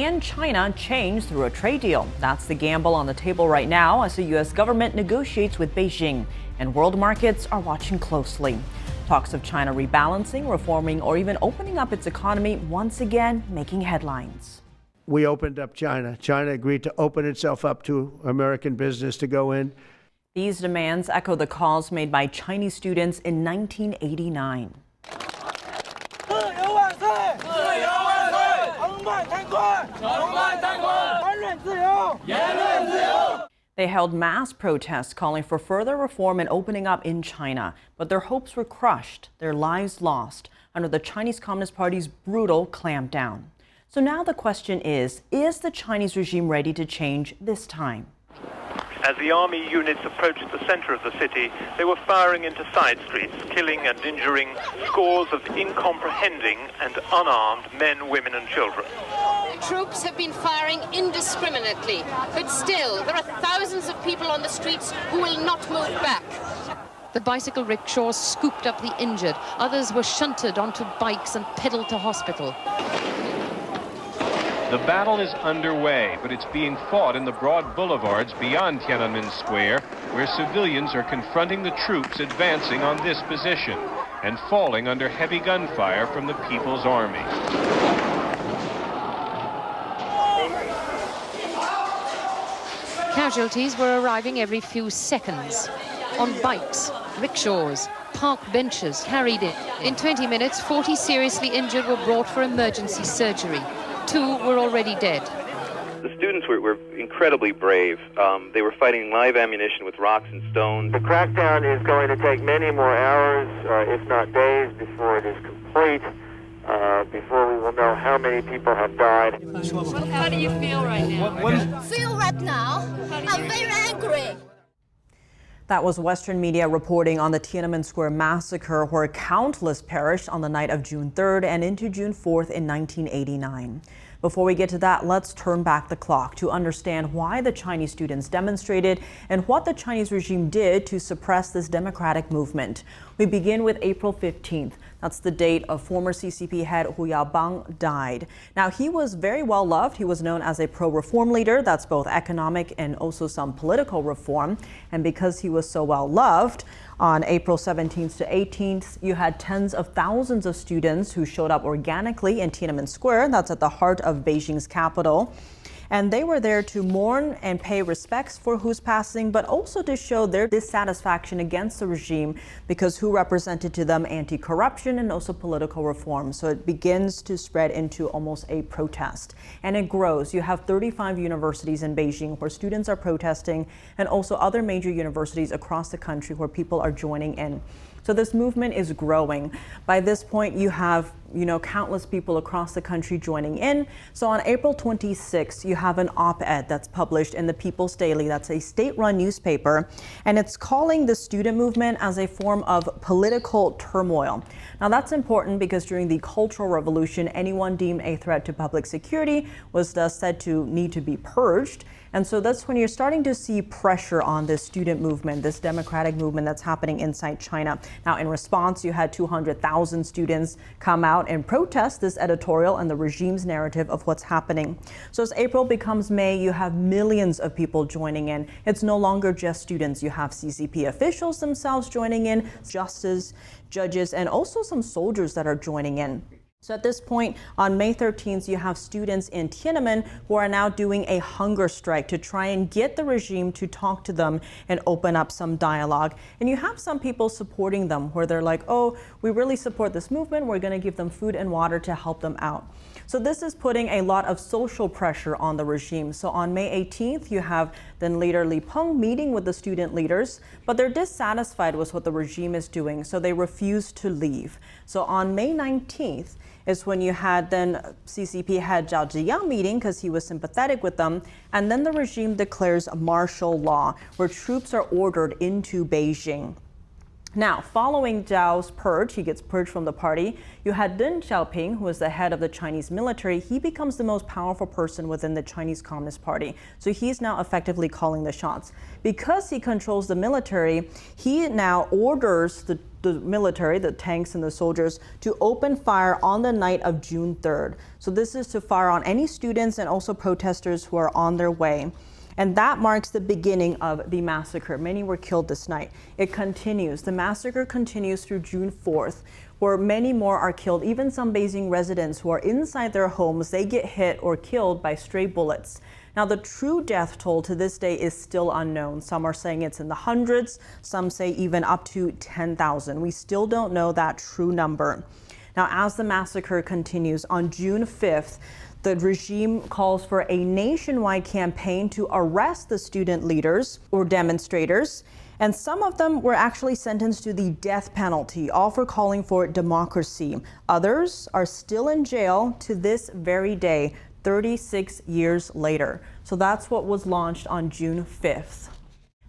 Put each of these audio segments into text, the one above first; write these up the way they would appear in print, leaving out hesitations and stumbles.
Can China change through a trade deal? That's the gamble on the table right now as the U.S. government negotiates with Beijing, and world markets are watching closely. Talks of China rebalancing, reforming, or even opening up its economy once again making headlines. We opened up China. China agreed to open itself up to American business to go in. These demands echo the calls made by Chinese students in 1989. They held mass protests calling for further reform and opening up in China, but their hopes were crushed, their lives lost under the Chinese Communist Party's brutal clampdown. So now the question is the Chinese regime ready to change this time? As the army units approached the center of the city, they were firing into side streets, killing and injuring scores of incomprehending and unarmed men, women and children. Troops have been firing indiscriminately, but still, there are thousands of people on the streets who will not move back. The bicycle rickshaws scooped up the injured. Others were shunted onto bikes and pedaled to hospital. The battle is underway, but it's being fought in the broad boulevards beyond Tiananmen Square, where civilians are confronting the troops advancing on this position and falling under heavy gunfire from the People's Army. Casualties were arriving every few seconds. On bikes, rickshaws, park benches carried in. In 20 minutes, 40 seriously injured were brought for emergency surgery. 2 were already dead. The students were incredibly brave. They were fighting live ammunition with rocks and stones. The crackdown is going to take many more hours, if not days, before it is complete, before we will know how many people have died. How do you feel right now? Feel right now? I'm very angry. That was Western media reporting on the Tiananmen Square massacre, where countless perished on the night of June 3rd and into June 4th in 1989. Before we get to that, let's turn back the clock to understand why the Chinese students demonstrated and what the Chinese regime did to suppress this democratic movement. We begin with April 15th. That's the date of former CCP head Hu Yaobang died. Now, he was very well loved. He was known as a pro-reform leader. That's both economic and also some political reform. And because he was so well loved, on April 17th to 18th, you had tens of thousands of students who showed up organically in Tiananmen Square. That's at the heart of Beijing's capital. And they were there to mourn and pay respects for Hu's passing, but also to show their dissatisfaction against the regime because Hu represented to them anti-corruption and also political reform. So it begins to spread into almost a protest. And it grows. You have 35 universities in Beijing where students are protesting, and also other major universities across the country where people are joining in. So this movement is growing. By this point, you have, countless people across the country joining in. So on April 26th, you have an op-ed that's published in the People's Daily. That's a state-run newspaper, and it's calling the student movement as a form of political turmoil. Now that's important because during the Cultural Revolution, anyone deemed a threat to public security was thus said to need to be purged. And so that's when you're starting to see pressure on this student movement, this democratic movement that's happening inside China. Now, in response, you had 200,000 students come out and protest this editorial and the regime's narrative of what's happening. So as April becomes May, you have millions of people joining in. It's no longer just students. You have CCP officials themselves joining in, justice, judges, and also some soldiers that are joining in. So at this point, on May 13th, you have students in Tiananmen who are now doing a hunger strike to try and get the regime to talk to them and open up some dialogue. And you have some people supporting them where they're like, oh, we really support this movement. We're going to give them food and water to help them out. So this is putting a lot of social pressure on the regime. So on May 18th, you have then leader Li Peng meeting with the student leaders, but they're dissatisfied with what the regime is doing, so they refuse to leave. So on May 19th, is when you had then CCP head Zhao Ziyang meeting because he was sympathetic with them. And then the regime declares martial law where troops are ordered into Beijing. Now, following Zhao's purge, he gets purged from the party. You had Deng Xiaoping, who is the head of the Chinese military. He becomes the most powerful person within the Chinese Communist Party. So he's now effectively calling the shots. Because he controls the military, he now orders the military, the tanks and the soldiers, to open fire on the night of June 3rd. So this is to fire on any students and also protesters who are on their way. And that marks the beginning of the massacre. Many were killed this night. It continues. The massacre continues through June 4th, where many more are killed. Even some Beijing residents who are inside their homes, they get hit or killed by stray bullets. Now, the true death toll to this day is still unknown. Some are saying it's in the hundreds. Some say even up to 10,000. We still don't know that true number. Now, as the massacre continues on June 5th, the regime calls for a nationwide campaign to arrest the student leaders or demonstrators. And some of them were actually sentenced to the death penalty, all for calling for democracy. Others are still in jail to this very day, 36 years later. So that's what was launched on June 5th.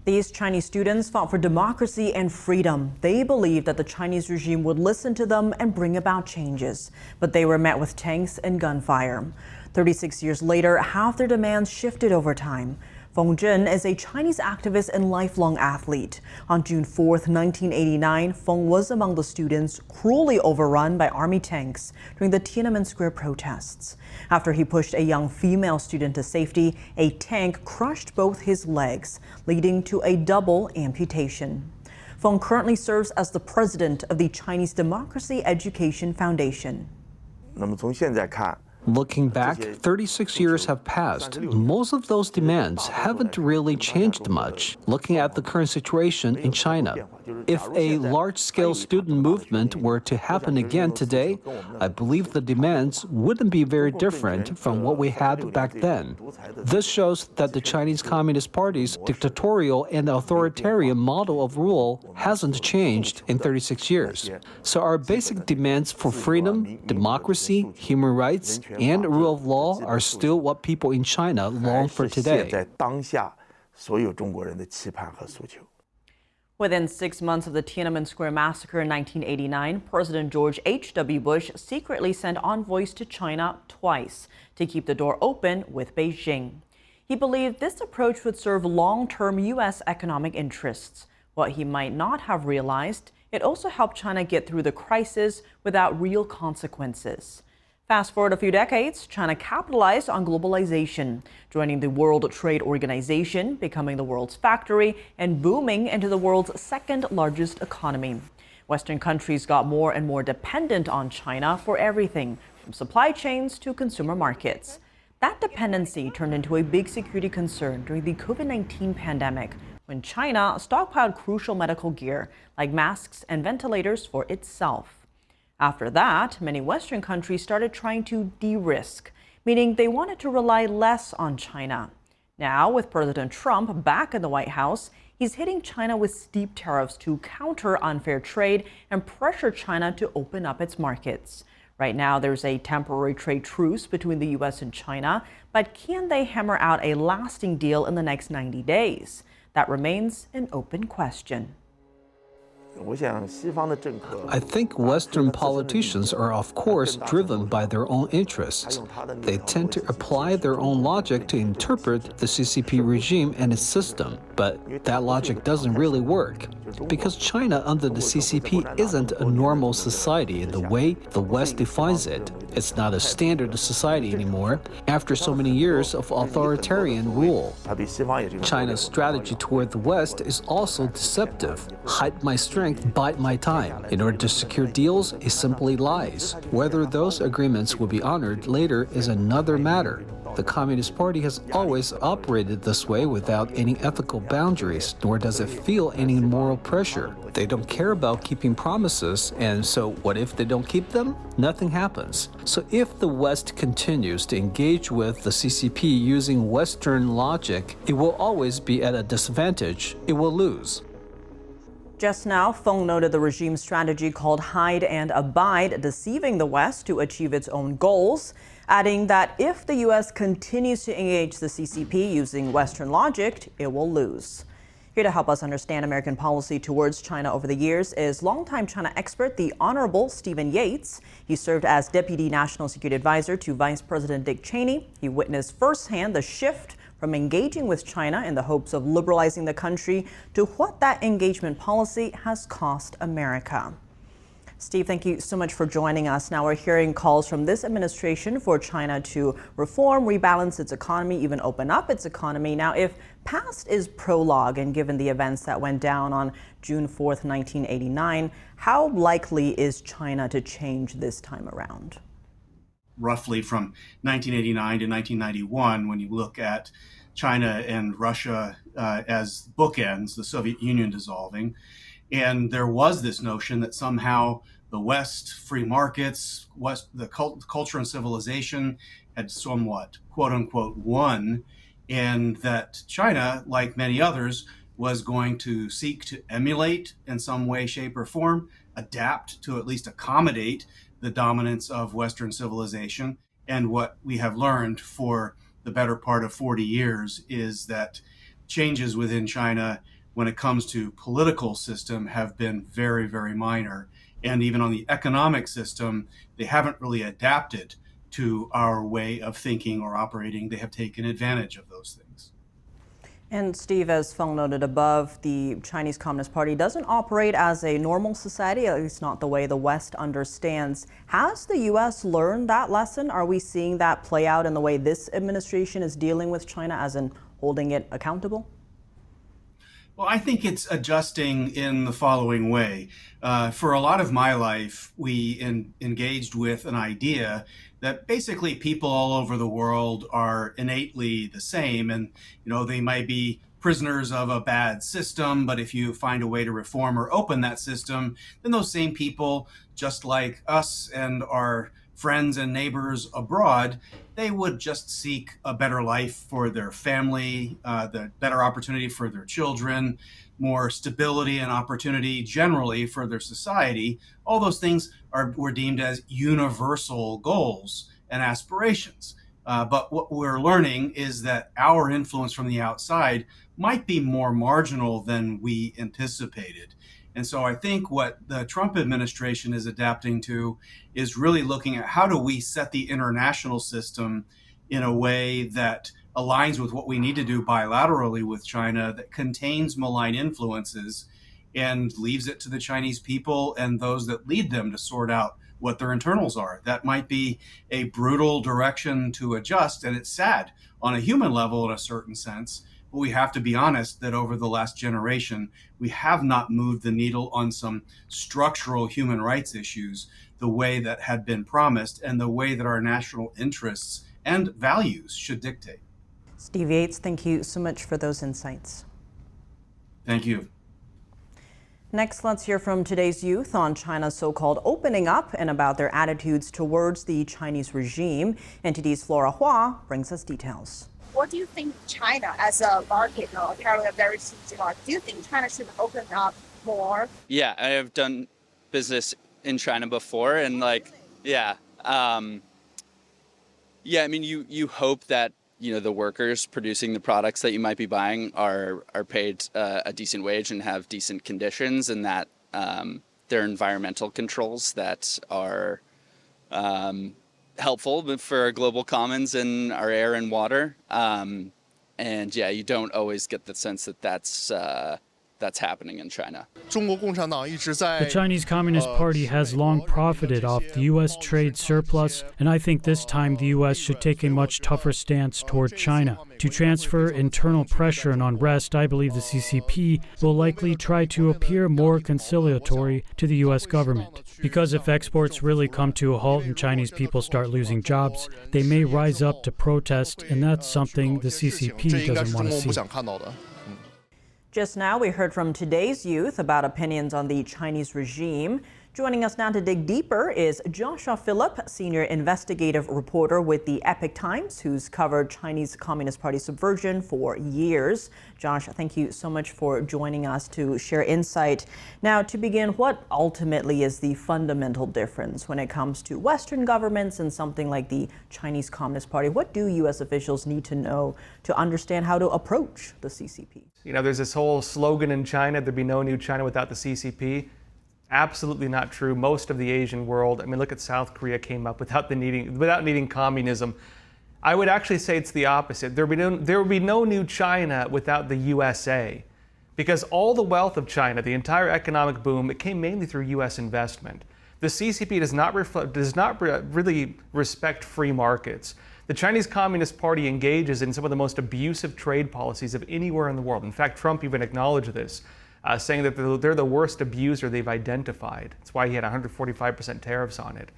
These Chinese students fought for democracy and freedom. They believed that the Chinese regime would listen to them and bring about changes. But they were met with tanks and gunfire. 36 years later, half their demands shifted over time. Feng Zhen is a Chinese activist and lifelong athlete. On June 4th, 1989, Feng was among the students cruelly overrun by army tanks during the Tiananmen Square protests. After he pushed a young female student to safety, a tank crushed both his legs, leading to a double amputation. Feng currently serves as the president of the Chinese Democracy Education Foundation. Looking back, 36 years have passed. Most of those demands haven't really changed much. Looking at the current situation in China, if a large-scale student movement were to happen again today, I believe the demands wouldn't be very different from what we had back then. This shows that the Chinese Communist Party's dictatorial and authoritarian model of rule hasn't changed in 36 years. So our basic demands for freedom, democracy, human rights, and rule of law are still what people in China long for today. Within 6 months of the Tiananmen Square massacre in 1989, President George H.W. Bush secretly sent envoys to China twice to keep the door open with Beijing. He believed this approach would serve long-term U.S. economic interests. What he might not have realized, it also helped China get through the crisis without real consequences. Fast forward a few decades, China capitalized on globalization, joining the World Trade Organization, becoming the world's factory, and booming into the world's second largest economy. Western countries got more and more dependent on China for everything, from supply chains to consumer markets. That dependency turned into a big security concern during the COVID-19 pandemic, when China stockpiled crucial medical gear like masks and ventilators for itself. After that, many Western countries started trying to de-risk, meaning they wanted to rely less on China. Now, with President Trump back in the White House, he's hitting China with steep tariffs to counter unfair trade and pressure China to open up its markets. Right now, there's a temporary trade truce between the U.S. and China, but can they hammer out a lasting deal in the next 90 days? That remains an open question. I think Western politicians are, of course, driven by their own interests. They tend to apply their own logic to interpret the CCP regime and its system, but that logic doesn't really work. Because China under the CCP isn't a normal society in the way the West defines it. It's not a standard society anymore after so many years of authoritarian rule. China's strategy toward the West is also deceptive. Hide my strength, bide my time. In order to secure deals, it simply lies. Whether those agreements will be honored later is another matter. The Communist Party has always operated this way without any ethical boundaries, nor does it feel any moral pressure. They don't care about keeping promises, and so what if they don't keep them? Nothing happens. So if the West continues to engage with the CCP using Western logic, it will always be at a disadvantage. It will lose. Just now, Feng noted the regime's strategy called hide and abide, deceiving the West to achieve its own goals, adding that if the U.S. continues to engage the CCP using Western logic, it will lose. Here to help us understand American policy towards China over the years is longtime China expert, the Honorable Stephen Yates. He served as Deputy National Security Advisor to Vice President Dick Cheney. He witnessed firsthand the shift from engaging with China in the hopes of liberalizing the country to what that engagement policy has cost America. Steve, thank you so much for joining us. Now we're hearing calls from this administration for China to reform, rebalance its economy, even open up its economy. Now, if past is prologue, and given the events that went down on June 4th, 1989, how likely is China to change this time around? Roughly from 1989 to 1991, when you look at China and Russia as bookends, the Soviet Union dissolving, and there was this notion that somehow the West, free markets, the culture and civilization had somewhat, quote unquote, won, and that China, like many others, was going to seek to emulate in some way, shape, or form, adapt to at least accommodate the dominance of Western civilization. And what we have learned for the better part of 40 years is that changes within China when it comes to political system have been very, very minor. And even on the economic system, they haven't really adapted to our way of thinking or operating. They have taken advantage of those things. And Steve, as Feng noted above, the Chinese Communist Party doesn't operate as a normal society, at least not the way the West understands. Has the U.S. learned that lesson? Are we seeing that play out in the way this administration is dealing with China, as in holding it accountable? Well, I think it's adjusting in the following way. For a lot of my life, we engaged with an idea that basically people all over the world are innately the same, and they might be prisoners of a bad system, but if you find a way to reform or open that system, then those same people, just like us and our friends and neighbors abroad, they would just seek a better life for their family, the better opportunity for their children, more stability and opportunity generally for their society. All those things were deemed as universal goals and aspirations. But what we're learning is that our influence from the outside might be more marginal than we anticipated. And so I think what the Trump administration is adapting to is really looking at how do we set the international system in a way that aligns with what we need to do bilaterally with China, that contains malign influences and leaves it to the Chinese people and those that lead them to sort out what their internals are. That might be a brutal direction to adjust, and it's sad on a human level in a certain sense. But we have to be honest that over the last generation, we have not moved the needle on some structural human rights issues the way that had been promised and the way that our national interests and values should dictate. Steve Yates, thank you so much for those insights. Thank you. Next, let's hear from today's youth on China's so-called opening up and about their attitudes towards the Chinese regime. NTD's Flora Hua brings us details. What do you think China as a market, apparently a very huge market, do you think China should open up more? Yeah, I have done business in China before, and I mean, you hope that the workers producing the products that you might be buying are paid a decent wage and have decent conditions, and that there are environmental controls that are helpful for our global commons and our air and water. And yeah, you don't always get the sense that that's happening in China. The Chinese Communist Party has long profited off the U.S. trade surplus, and I think this time the U.S. should take a much tougher stance toward China. To transfer internal pressure and unrest, I believe the CCP will likely try to appear more conciliatory to the U.S. government. Because if exports really come to a halt and Chinese people start losing jobs, they may rise up to protest, and that's something the CCP doesn't want to see. Just now, we heard from today's youth about opinions on the Chinese regime. Joining us now to dig deeper is Joshua Phillip, senior investigative reporter with the Epoch Times, who's covered Chinese Communist Party subversion for years. Josh, thank you so much for joining us to share insight. Now, to begin, what ultimately is the fundamental difference when it comes to Western governments and something like the Chinese Communist Party? What do U.S. officials need to know to understand how to approach the CCP? You know, there's this whole slogan in China, there'd be no new China without the CCP. Absolutely not true. Most of the Asian world, I mean, look at South Korea, came up without needing communism. I would actually say it's the opposite. There would be no new China without the USA, because all the wealth of China, the entire economic boom, it came mainly through U.S. investment. The CCP does not really respect free markets. The Chinese Communist Party engages in some of the most abusive trade policies of anywhere in the world. In fact, Trump even acknowledged this, saying that they're the worst abuser they've identified. That's why he had 145% tariffs on it.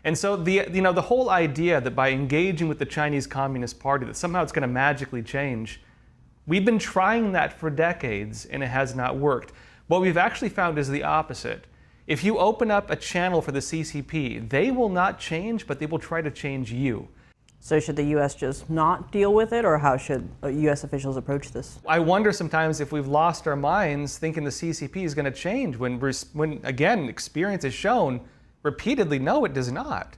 And so the whole idea that by engaging with the Chinese Communist Party that somehow it's going to magically change, we've been trying that for decades and it has not worked. What we've actually found is the opposite. If you open up a channel for the CCP, they will not change, but they will try to change you. So should the U.S. just not deal with it, or how should U.S. officials approach this? I wonder sometimes if we've lost our minds thinking the CCP is going to change when again, experience has shown repeatedly, no, it does not.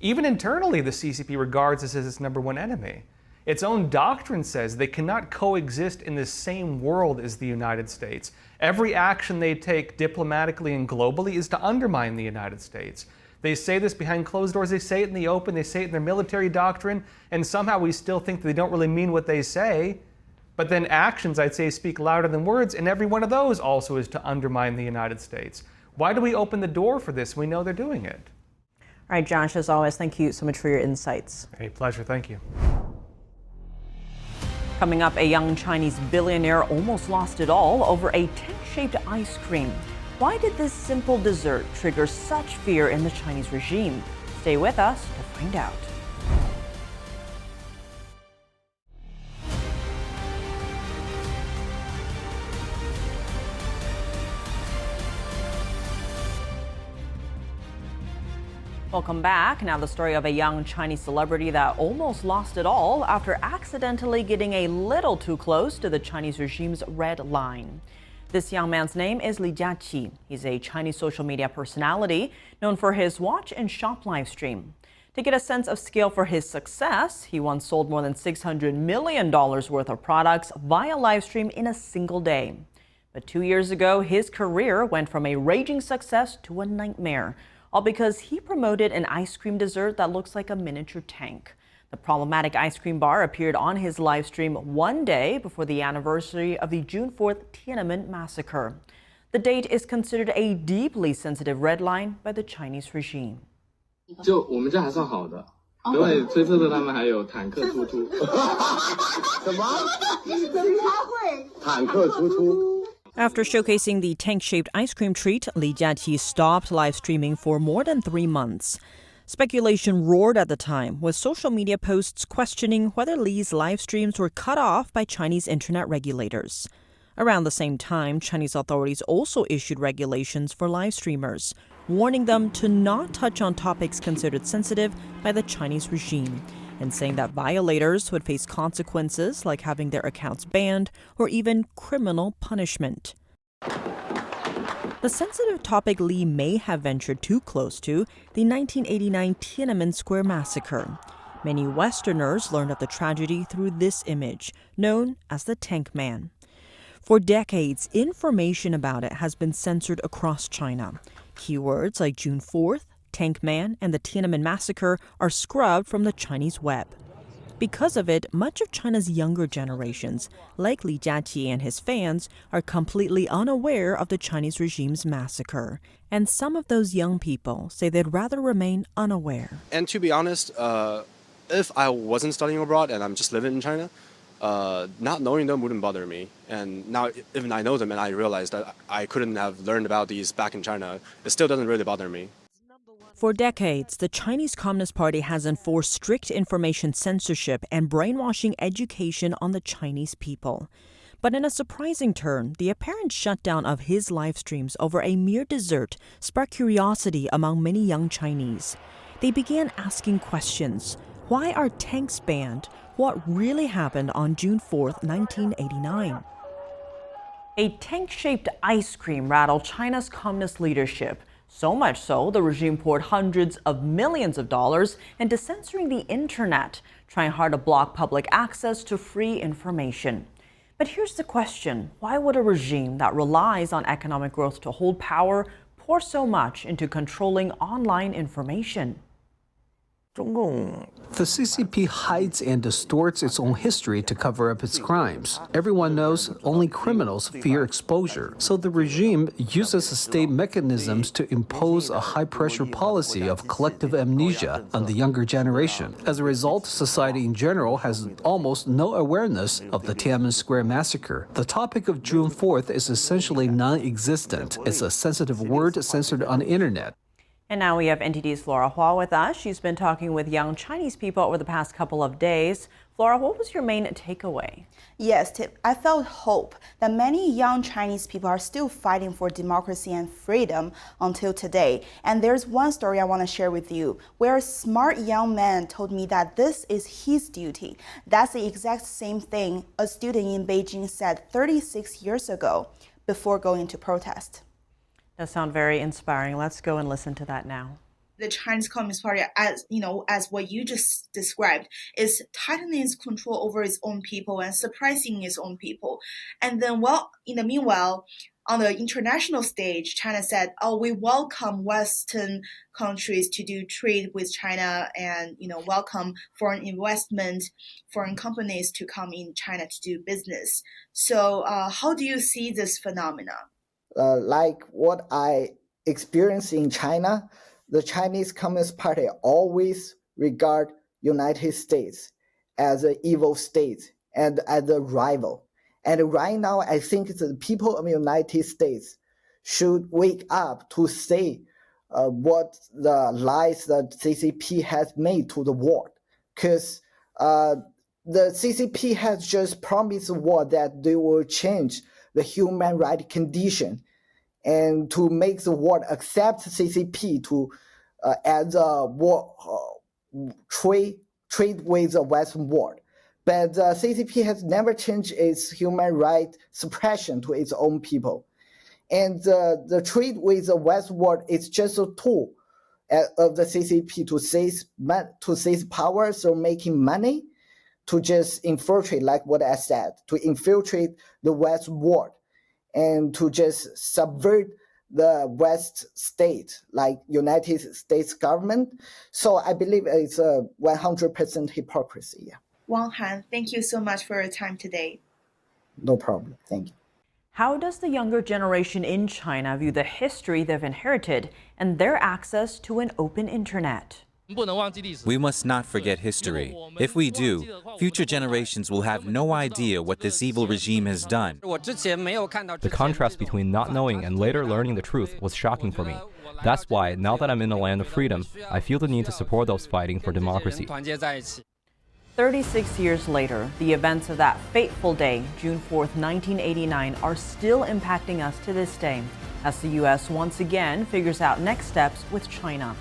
Even internally, the CCP regards this as its number one enemy. Its own doctrine says they cannot coexist in the same world as the United States. Every action they take diplomatically and globally is to undermine the United States. They say this behind closed doors, they say it in the open, they say it in their military doctrine, and somehow we still think that they don't really mean what they say. But then actions, I'd say, speak louder than words, and every one of those also is to undermine the United States. Why do we open the door for this? We know they're doing it. All right, Josh, as always, thank you so much for your insights. Hey, pleasure, thank you. Coming up, a young Chinese billionaire almost lost it all over a tank-shaped ice cream. Why did this simple dessert trigger such fear in the Chinese regime? Stay with us to find out. Welcome back. Now the story of a young Chinese celebrity that almost lost it all after accidentally getting a little too close to the Chinese regime's red line. This young man's name is Li Jiaqi. He's a Chinese social media personality known for his watch and shop live stream. To get a sense of scale for his success, he once sold more than $600 million worth of products via live stream in a single day. But 2 years ago, his career went from a raging success to a nightmare, all because he promoted an ice cream dessert that looks like a miniature tank. The problematic ice cream bar appeared on his live stream one day before the anniversary of the June 4th Tiananmen massacre. The date is considered a deeply sensitive red line by the Chinese regime. 就我们这还算好的，因为推测的他们还有坦克突突。什么？坦克突突。 After showcasing the tank-shaped ice cream treat, Li Jiaqi stopped live streaming for more than 3 months. Speculation roared at the time, with social media posts questioning whether Li's live streams were cut off by Chinese internet regulators. Around the same time, Chinese authorities also issued regulations for live streamers, warning them to not touch on topics considered sensitive by the Chinese regime, and saying that violators would face consequences like having their accounts banned or even criminal punishment. The sensitive topic Li may have ventured too close to, the 1989 Tiananmen Square massacre. Many Westerners learned of the tragedy through this image, known as the Tank Man. For decades, information about it has been censored across China. Keywords like June 4th, Tank Man, and the Tiananmen massacre are scrubbed from the Chinese web. Because of it, much of China's younger generations, like Li Jiaqi and his fans, are completely unaware of the Chinese regime's massacre. And some of those young people say they'd rather remain unaware. And to be honest, if I wasn't studying abroad and I'm just living in China, not knowing them wouldn't bother me. And now, even I know them and I realize that I couldn't have learned about these back in China, it still doesn't really bother me. For decades, the Chinese Communist Party has enforced strict information censorship and brainwashing education on the Chinese people. But in a surprising turn, the apparent shutdown of his live streams over a mere dessert sparked curiosity among many young Chinese. They began asking questions. Why are tanks banned? What really happened on June 4th, 1989? A tank-shaped ice cream rattled China's communist leadership. So much so, the regime poured hundreds of millions of dollars into censoring the internet, trying hard to block public access to free information. But here's the question. Why would a regime that relies on economic growth to hold power pour so much into controlling online information? The CCP hides and distorts its own history to cover up its crimes. Everyone knows only criminals fear exposure, so the regime uses state mechanisms to impose a high-pressure policy of collective amnesia on the younger generation. As a result, society in general has almost no awareness of the Tiananmen Square massacre. The topic of June 4th is essentially non-existent. It's a sensitive word censored on the internet. And now we have NTD's Flora Hua with us. She's been talking with young Chinese people over the past couple of days. Flora, what was your main takeaway? Yes, Tip, I felt hope that many young Chinese people are still fighting for democracy and freedom until today. And there's one story I want to share with you, where a smart young man told me that this is his duty. That's the exact same thing a student in Beijing said 36 years ago before going to protest. Does sound very inspiring. Let's go and listen to that now. The Chinese Communist Party, as what you just described, is tightening its control over its own people and suppressing its own people. And then, in the meanwhile, on the international stage, China said, we welcome Western countries to do trade with China and, welcome foreign investment, foreign companies to come in China to do business. So how do you see this phenomenon? Like what I experienced in China, the Chinese Communist Party always regard United States as an evil state and as a rival. And right now, I think the people of the United States should wake up to say what the lies that CCP has made to the world. Because the CCP has just promised the world that they will change the human rights condition and to make the world accept CCP to as a trade with the Western world. But CCP has never changed its human rights suppression to its own people. And the trade with the Western world is just a tool of the CCP to seize power, so making money, to just infiltrate, like what I said, to infiltrate the Western world and to just subvert the West state, like United States government. So I believe it's a 100% hypocrisy. Yeah. Wang Han, thank you so much for your time today. No problem. Thank you. How does the younger generation in China view the history they've inherited and their access to an open internet? We must not forget history. If we do, future generations will have no idea what this evil regime has done. The contrast between not knowing and later learning the truth was shocking for me. That's why, now that I'm in the land of freedom, I feel the need to support those fighting for democracy. 36 years later, the events of that fateful day, June 4th, 1989, are still impacting us to this day, as the U.S. once again figures out next steps with China.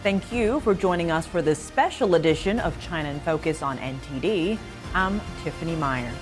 Thank you for joining us for this special edition of China in Focus on NTD. I'm Tiffany Meyer.